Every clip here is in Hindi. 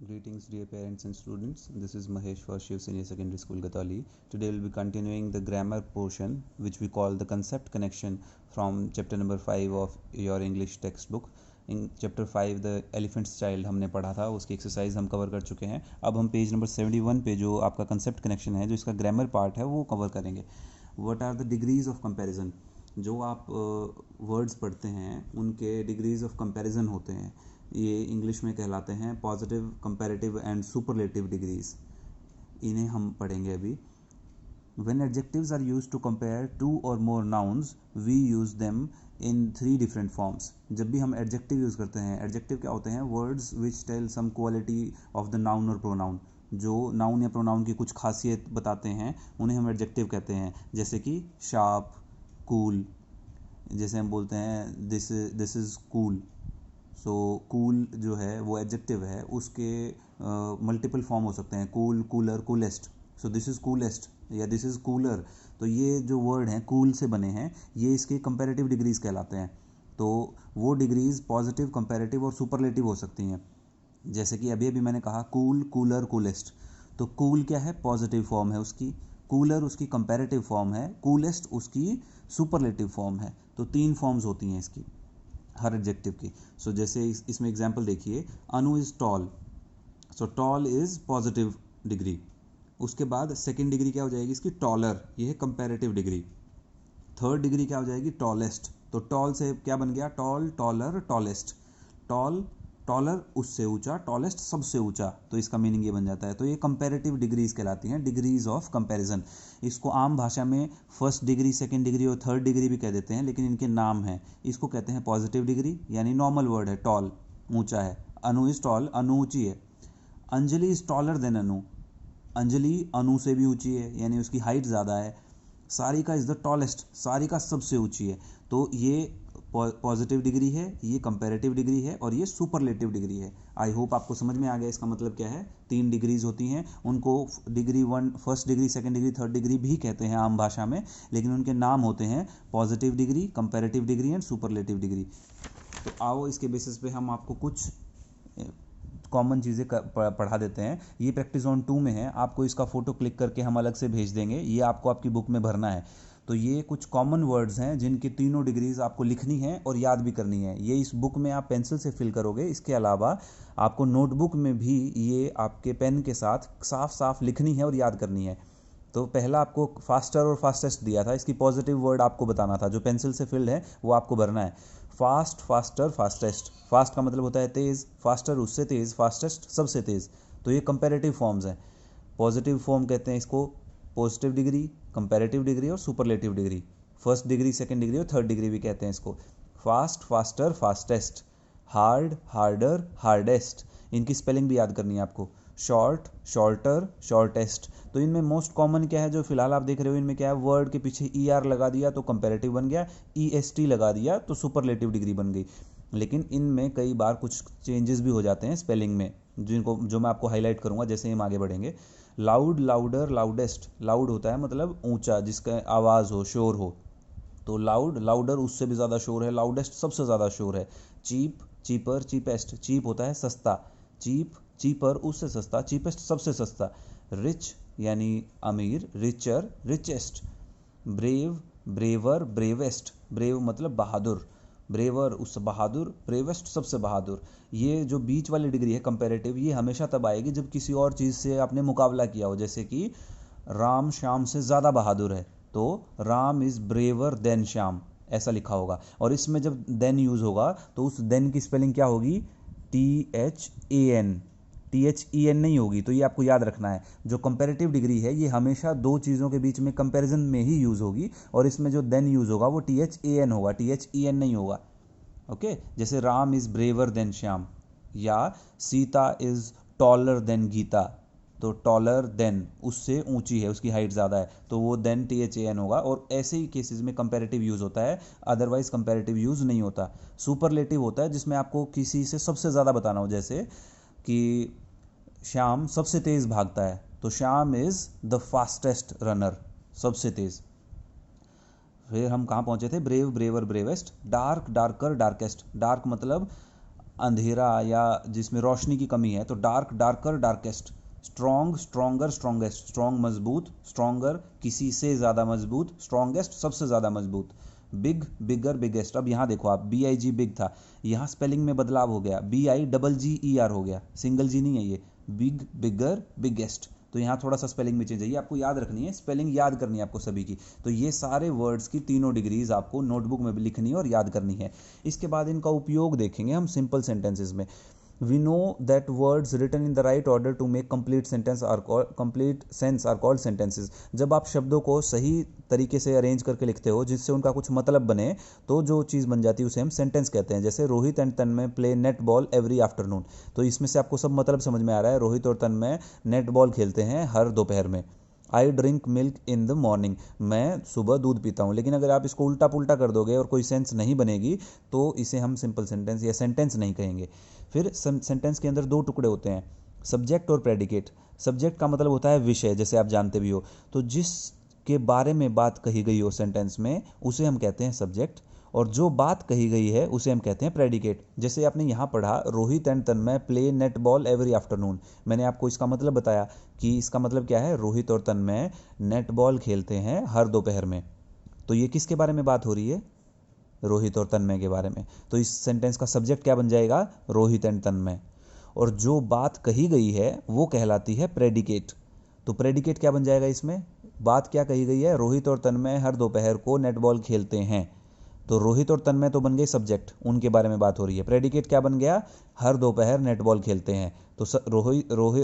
Greetings, dear parents and students. This is Mahesh for Shiv Senior Secondary School, Gatali. Today we'll be continuing the grammar portion, which we call the concept connection, from chapter number 5 of your English textbook. In chapter 5 the elephant's child हमने पढ़ा था, उसकी एक्सरसाइज हम कवर कर चुके हैं. अब हम पेज नंबर 71 पे जो आपका कंसेप्ट कनेक्शन है, जो इसका ग्रामर पार्ट है, वो कवर करेंगे. What are the degrees of comparison. जो आप वर्ड्स पढ़ते हैं उनके डिग्रीज ऑफ कंपैरिजन होते हैं. ये इंग्लिश में कहलाते हैं positive, comparative and superlative degrees. इन्हें हम पढ़ेंगे अभी. When adjectives are used to compare two or more nouns, we use them in three different forms. जब भी हम adjective यूज़ करते हैं, adjective क्या होते हैं? Words which tell some quality of the noun or pronoun. जो noun या pronoun की कुछ खासियत बताते हैं उन्हें हम adjective कहते हैं. जैसे कि sharp, cool. जैसे हम बोलते हैं this is cool. So cool जो है वो एडजेक्टिव है, उसके मल्टीपल फॉर्म हो सकते हैं. Cool, cooler, coolest. So this is coolest या दिस इज़ कूलर. तो ये जो वर्ड हैं कूल से बने हैं, ये इसके कंपैरेटिव डिग्रीज कहलाते हैं. तो वो डिग्रीज पॉजिटिव, कंपैरेटिव और सुपरलेटिव हो सकती हैं. जैसे कि अभी अभी मैंने कहा कूल, कूलर, कूलेस्ट. तो कूल क्या है? पॉजिटिव फॉर्म है उसकी. कूलर उसकी कंपैरेटिव फॉर्म है. कूलेस्ट उसकी सुपरलेटिव फॉर्म है. तो तीन फॉर्म्स होती हैं इसकी, हर एडजेक्टिव की. सो जैसे इसमें एग्जांपल देखिए, Anu is tall. So tall is positive degree. उसके बाद सेकंड डिग्री क्या हो जाएगी इसकी? टॉलर. ये है कंपैरेटिव डिग्री. थर्ड डिग्री क्या हो जाएगी? टॉलेस्ट. तो टॉल से क्या बन गया? Tall, taller, tallest. Tall, taller उससे ऊंचा, टॉलेस्ट सबसे ऊंचा. तो इसका मीनिंग ये बन जाता है. तो ये कंपैरेटिव डिग्रीज कहलाती हैं, डिग्रीज ऑफ कंपैरिजन. इसको आम भाषा में फर्स्ट डिग्री, सेकंड डिग्री और थर्ड डिग्री भी कह देते हैं, लेकिन इनके नाम हैं. इसको कहते हैं पॉजिटिव डिग्री, यानी नॉर्मल वर्ड है, टॉल, ऊंचा है. अनु इज टॉल, अनु ऊंची है. अंजलि इज टॉलर देन अनु. अंजलि अनु से भी ऊंची है, यानी उसकी हाइट ज़्यादा है. Sarika is the tallest. Sarika सबसे ऊंची है. तो ये पॉजिटिव डिग्री है, ये कंपैरेटिव डिग्री है और ये सुपरलेटिव डिग्री है. आई होप आपको समझ में आ गया इसका मतलब क्या है. तीन डिग्रीज होती हैं, उनको degree one, first degree, second degree, third degree भी कहते हैं आम भाषा में, लेकिन उनके नाम होते हैं positive degree, comparative degree and superlative degree. तो आओ इसके बेसिस पे हम आपको कुछ कॉमन चीज़ें पढ़ा देते हैं. ये प्रैक्टिस ऑन 2 में है. आपको इसका फ़ोटो क्लिक करके हम अलग से भेज देंगे, ये आपको आपकी बुक में भरना है. तो ये कुछ कॉमन वर्ड्स हैं जिनकी तीनों डिग्रीज आपको लिखनी है और याद भी करनी है. ये इस बुक में आप पेंसिल से फिल करोगे. इसके अलावा आपको नोटबुक में भी ये आपके पेन के साथ साफ साफ लिखनी है और याद करनी है. तो पहला आपको फास्टर और फास्टेस्ट दिया था. इसकी पॉजिटिव वर्ड आपको बताना था. जो पेंसिल से फिल्ड है वो आपको भरना है. Fast, faster, fastest. फास्ट का मतलब होता है तेज़, फास्टर उससे तेज़, फास्टेस्ट सबसे तेज़. तो ये कंपैरेटिव फॉर्म्स हैं. पॉजिटिव फॉर्म कहते हैं इसको पॉजिटिव डिग्री, कंपैरेटिव डिग्री और superlative degree. First degree, second degree और थर्ड डिग्री भी कहते हैं इसको. Fast, faster, fastest. Hard, harder, hardest. इनकी स्पेलिंग भी याद करनी है आपको. Short, shorter, shortest. तो इनमें मोस्ट कॉमन क्या है जो फिलहाल आप देख रहे हो, इनमें क्या है? वर्ड के पीछे ई आर लगा दिया तो कंपैरेटिव बन गया, ई एस टी लगा दिया तो सुपरलेटिव डिग्री बन गई. लेकिन इनमें कई बार कुछ चेंजेस भी हो जाते हैं स्पेलिंग में, जो मैं आपको हाईलाइट करूंगा जैसे हम आगे बढ़ेंगे. Loud, louder, loudest. लाउड होता है मतलब ऊंचा, जिसका आवाज़ हो, शोर हो. तो लाउड, लाउडर उससे भी ज़्यादा शोर है, लाउडेस्ट सबसे ज़्यादा शोर है. Cheap, cheaper, cheapest. चीप होता है सस्ता. चीप, चीपर उससे सस्ता, चीपेस्ट सबसे सस्ता. रिच यानी अमीर, richer, richest. Brave, braver, bravest. Brave मतलब बहादुर, ब्रेवर उससे बहादुर, ब्रेवेस्ट सबसे बहादुर. ये जो बीच वाली डिग्री है कंपैरेटिव, ये हमेशा तब आएगी जब किसी और चीज़ से आपने मुकाबला किया हो. जैसे कि राम श्याम से ज़्यादा बहादुर है, तो Ram is braver than Shyam, ऐसा लिखा होगा. और इसमें जब देन यूज़ होगा तो उस देन की स्पेलिंग क्या होगी? THAN. THEN नहीं होगी. तो ये आपको याद रखना है. जो कंपैरेटिव डिग्री है ये हमेशा दो चीज़ों के बीच में कंपैरिजन में ही यूज़ होगी, और इसमें जो देन यूज़ होगा वो THAN होगा, THEN नहीं होगा. ओके. जैसे Ram is braver than Shyam, या Sita is taller than Gita. तो टॉलर देन उससे ऊंची है, उसकी हाइट ज़्यादा है, तो वो देन THAN होगा. और ऐसे ही केसेस में कंपैरेटिव यूज़ होता है, अदरवाइज कंपैरेटिव यूज़ नहीं होता. सुपरलेटिव होता है जिसमें आपको किसी से सबसे ज़्यादा बताना हो. जैसे कि श्याम सबसे तेज़ भागता है, तो Shyam is the fastest runner, सबसे तेज़. फिर हम कहाँ पहुँचे थे? Brave, braver, bravest. Dark, darker, darkest. Dark मतलब अंधेरा या जिसमें रोशनी की कमी है तो dark darker darkest, strong stronger strongest, strong मजबूत, स्ट्रॉन्गर किसी से ज़्यादा मजबूत, स्ट्रॉन्गेस्ट सबसे ज़्यादा मजबूत, बिग बिगर बिगेस्ट। अब यहाँ देखो आप BIG बिग था, यहाँ स्पेलिंग में बदलाव हो गया, BIGGER हो गया, सिंगल जी नहीं है ये, बिग बिगर बिगेस्ट। तो यहाँ थोड़ा सा स्पेलिंग में चेंज है, ये आपको याद रखनी है, स्पेलिंग याद करनी है आपको सभी की। तो ये सारे वर्ड्स की तीनों डिग्रीज आपको नोटबुक में भी लिखनी है और याद करनी है। इसके बाद इनका उपयोग देखेंगे हम सिंपल सेंटेंसेस में। We know that words written in the right order to make complete sense are called sentences. जब आप शब्दों को सही तरीके से अरेंज करके लिखते हो जिससे उनका कुछ मतलब बने तो जो चीज़ बन जाती है उसे हम सेंटेंस कहते हैं। जैसे Rohit and Tanmay play net ball every afternoon, तो इसमें से आपको सब मतलब समझ में आ रहा है। रोहित और तन्मय नेट बॉल खेलते हैं हर दोपहर में। आई drink milk in the morning, मैं सुबह दूध पीता हूँ। लेकिन अगर आप इसको उल्टा पुल्टा कर दोगे और कोई सेंस नहीं बनेगी तो इसे हम सिंपल सेंटेंस या सेंटेंस नहीं कहेंगे। फिर सेंटेंस के अंदर दो टुकड़े होते हैं, सब्जेक्ट और प्रेडिकेट। सब्जेक्ट का मतलब होता है विषय, जैसे आप जानते भी हो, तो जिसके बारे में बात कही गई हो सेंटेंस में उसे हम कहते हैं सब्जेक्ट, और जो बात कही गई है उसे हम कहते हैं प्रेडिकेट। जैसे आपने यहाँ पढ़ा Rohit and Tanmay play net ball every afternoon, मैंने आपको इसका मतलब बताया कि इसका मतलब क्या है, रोहित और तन्मय नेट बॉल खेलते हैं हर दोपहर में। तो ये किसके बारे में बात हो रही है, रोहित और तन्मय के बारे में। तो इस सेंटेंस का सब्जेक्ट क्या बन जाएगा, रोहित एंड तन्मय, और जो बात कही गई है वो कहलाती है प्रेडिकेट। तो प्रेडिकेट क्या बन जाएगा, इसमें बात क्या कही गई है, रोहित और तन्मय हर दोपहर को नेट बॉल खेलते हैं। तो रोहित और तन्मय तो बन गए सब्जेक्ट, उनके बारे में बात हो रही है। प्रेडिकेट क्या बन गया, हर दोपहर नेट बॉल खेलते हैं। तो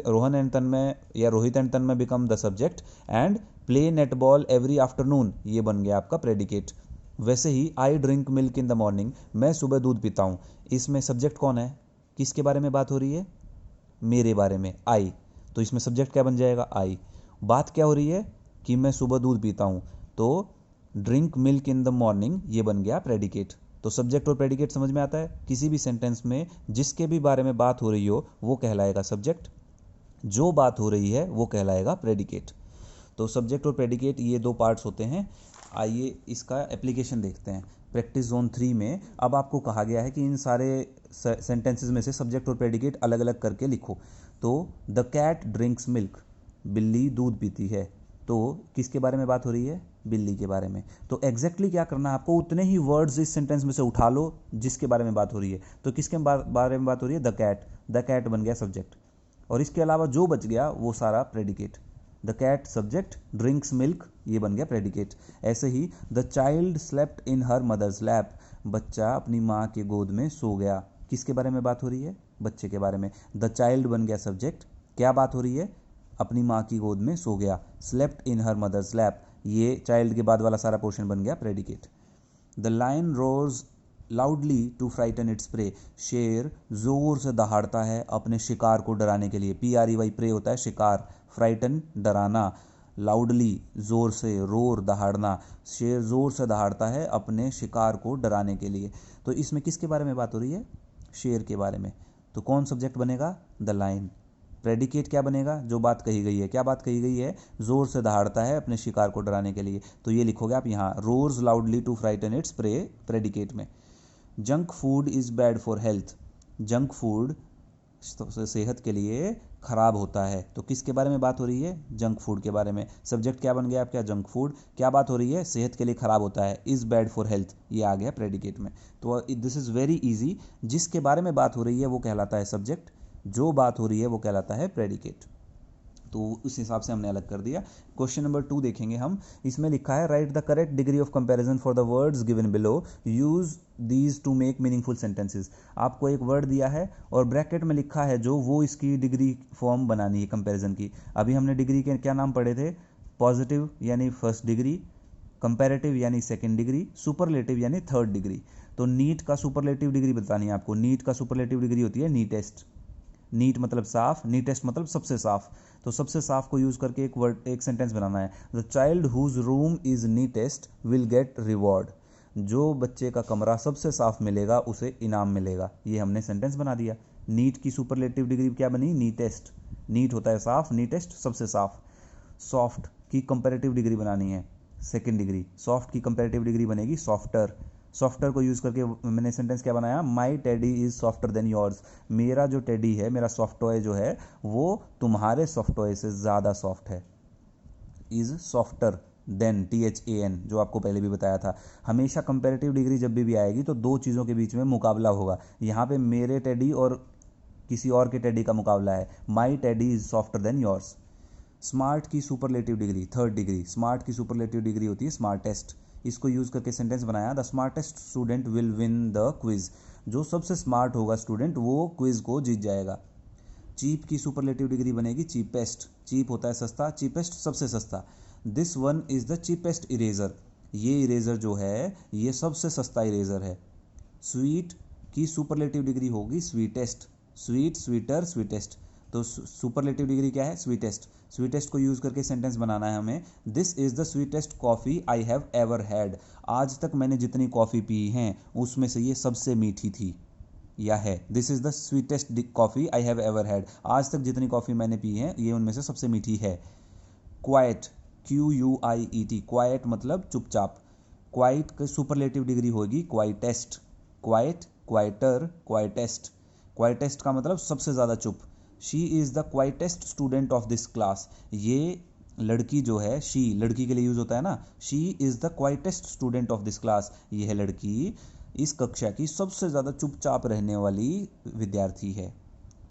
रोहन एंड तन्मय या Rohit and Tanmay become the subject and play net ball every afternoon, ये बन गया आपका प्रेडिकेट। वैसे ही I drink milk in the morning, मैं सुबह दूध पीता हूँ, इसमें सब्जेक्ट कौन है, किसके बारे में बात हो रही है, मेरे बारे में, आई। तो इसमें सब्जेक्ट क्या बन जाएगा, आई। बात क्या हो रही है कि मैं सुबह दूध पीता हूँ, तो drink milk in the morning, ये बन गया प्रेडिकेट। तो सब्जेक्ट और प्रेडिकेट समझ में आता है। किसी भी सेंटेंस में जिसके भी बारे में बात हो रही हो वो कहलाएगा सब्जेक्ट, जो बात हो रही है वो कहलाएगा प्रेडिकेट। तो सब्जेक्ट और प्रेडिकेट ये दो पार्ट्स होते हैं। आइए इसका एप्लीकेशन देखते हैं। प्रैक्टिस जोन 3 में अब आपको कहा गया है कि इन सारे सेंटेंसेस में से सब्जेक्ट और प्रेडिकेट अलग अलग करके लिखो। तो द कैट ड्रिंक्स मिल्क, बिल्ली दूध पीती है, तो किसके बारे में बात हो रही है, बिल्ली के बारे में। तो एग्जैक्टली क्या करना है आपको, उतने ही वर्ड्स इस सेंटेंस में से उठा लो जिसके बारे में बात हो रही है। तो किसके बारे में बात हो रही है, द कैट, द कैट बन गया सब्जेक्ट, और इसके अलावा जो बच गया वो सारा predicate. The cat subject, drinks milk ये बन गया प्रेडिकेट। ऐसे ही the child slept in her mother's lap, बच्चा अपनी माँ के गोद में सो गया, किसके बारे में बात हो रही है, बच्चे के बारे में। द चाइल्ड बन गया सब्जेक्ट, क्या बात हो रही है, अपनी माँ की गोद में सो गया। Slept in her mother's lap, ये चाइल्ड के बाद वाला सारा पोर्शन बन गया predicate. The lion rose loudly to frighten its prey, शेर जोर से दहाड़ता है अपने शिकार को डराने के लिए। PREY प्रे होता है शिकार, फ्राइटन डराना, लाउडली जोर से, रोर दहाड़ना, शेर जोर से दहाड़ता है अपने शिकार को डराने के लिए। तो इसमें किसके बारे में बात हो रही है, शेर के बारे में। तो कौन सब्जेक्ट बनेगा, द लायन। प्रेडिकेट क्या बनेगा, जो बात कही गई है, क्या बात कही गई है, जोर से दहाड़ता है अपने शिकार को डराने के लिए। तो ये लिखोगे आप यहाँ, roars loudly to frighten its prey, predicate में। Junk food is bad for health, junk food सेहत के लिए खराब होता है। तो किसके बारे में बात हो रही है, जंक फूड के बारे में। सब्जेक्ट क्या बन गया आपका, जंक फूड, क्या बात हो रही है, सेहत के लिए खराब होता है, इज बैड फॉर हेल्थ, ये आ गया प्रेडिकेट में। तो दिस इज वेरी इजी, जिसके बारे में बात हो रही है वो कहलाता है सब्जेक्ट, जो बात हो रही है वो कहलाता है प्रेडिकेट। तो उस हिसाब से हमने अलग कर दिया। क्वेश्चन नंबर 2 देखेंगे हम। इसमें लिखा है right the correct degree of comparison for the words given below, use these two make meaningful sentences. आपको एक वर्ड दिया है और ब्रैकेट में लिखा है जो वो इसकी डिग्री फॉर्म बनानी है कंपैरिजन की। अभी हमने डिग्री के क्या नाम पढ़े थे, पॉजिटिव यानी फर्स्ट डिग्री, कंपैरेटिव यानी सेकंड डिग्री, सुपरलेटिव यानी थर्ड डिग्री। तो नीट का सुपरलेटिव डिग्री बतानी है आपको। नीट का सुपरलेटिव डिग्री होती है नीटेस्ट। नीट मतलब साफ, नीटेस्ट मतलब सबसे साफ। तो सबसे साफ को यूज करके एक वर्ड, एक सेंटेंस बनाना है। The child whose room is neatest will get reward, जो बच्चे का कमरा सबसे साफ मिलेगा उसे इनाम मिलेगा। ये हमने सेंटेंस बना दिया। नीट की सुपरलेटिव डिग्री क्या बनी, नीटेस्ट। नीट होता है साफ, नीटेस्ट सबसे साफ। सॉफ्ट की कंपैरेटिव डिग्री बनानी है, सेकंड डिग्री। सॉफ्ट की कंपैरेटिव डिग्री बनेगी सॉफ्टर। सॉफ्टर को यूज़ करके मैंने सेंटेंस क्या बनाया, my teddy is softer than yours, मेरा जो टेडी है, मेरा सॉफ्ट टॉय जो है वो तुम्हारे सॉफ्ट टॉय से ज़्यादा सॉफ्ट है। इज़ सॉफ्टर देन, THAN, जो आपको पहले भी बताया था। हमेशा कंपेरेटिव डिग्री जब भी आएगी तो दो चीज़ों के बीच में मुकाबला होगा। यहाँ पे मेरे टेडी और किसी और के टेडी का मुकाबला है। My teddy is softer than yours. Smart की superlative degree, third degree, smart की सुपरलेटिव डिग्री होती है स्मार्टेस्ट। इसको यूज़ करके सेंटेंस बनाया, the smartest student will win the quiz, जो सबसे स्मार्ट होगा स्टूडेंट वो क्विज को जीत जाएगा। चीप की सुपरलेटिव डिग्री बनेगी चीपेस्ट, चीप होता है सस्ता, चीपेस्ट सबसे सस्ता। This one is the cheapest eraser, ये इरेजर जो है ये सबसे सस्ता इरेजर है। स्वीट की सुपरलेटिव डिग्री होगी स्वीटेस्ट, स्वीट, स्वीटर, स्वीटेस्ट, तो सुपरलेटिव डिग्री क्या है, स्वीटेस्ट। स्वीटेस्ट को यूज़ करके सेंटेंस बनाना है हमें, this is the sweetest coffee I have ever had, आज तक मैंने जितनी कॉफ़ी पी हैं उसमें से ये सबसे मीठी थी या है। This is the sweetest coffee I have ever had, आज तक जितनी कॉफ़ी मैंने पी है ये उनमें से सबसे मीठी है। क्वाइट, QUIET, क्वाइट मतलब चुपचाप। क्वाइट की सुपरलेटिव डिग्री होगी quietest, quite, quieter, quietest. Quietest का मतलब सबसे ज़्यादा चुप। She is the quietest student of this class, ये लड़की जो है, शी लड़की के लिए यूज़ होता है ना, she is the quietest student of this class, ये है लड़की इस कक्षा की सबसे ज़्यादा चुपचाप रहने वाली विद्यार्थी है।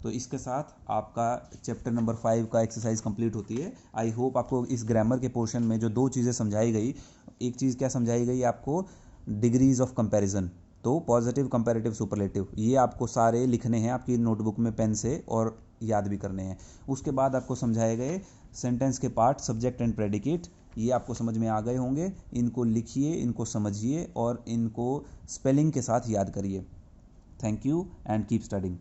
तो इसके साथ आपका चैप्टर नंबर 5 का एक्सरसाइज कंप्लीट होती है। आई होप आपको इस ग्रामर के पोर्शन में जो दो चीज़ें समझाई गई, एक चीज़ क्या समझाई गई आपको, डिग्रीज ऑफ कंपैरिजन, तो पॉजिटिव, कंपैरेटिव, सुपरलेटिव, ये आपको सारे लिखने हैं आपकी नोटबुक में पेन से और याद भी करने हैं। उसके बाद आपको समझाए गए सेंटेंस के पार्ट, सब्जेक्ट एंड प्रेडिकेट, ये आपको समझ में आ गए होंगे। इनको लिखिए, इनको समझिए और इनको स्पेलिंग के साथ याद करिए। Thank you and keep studying.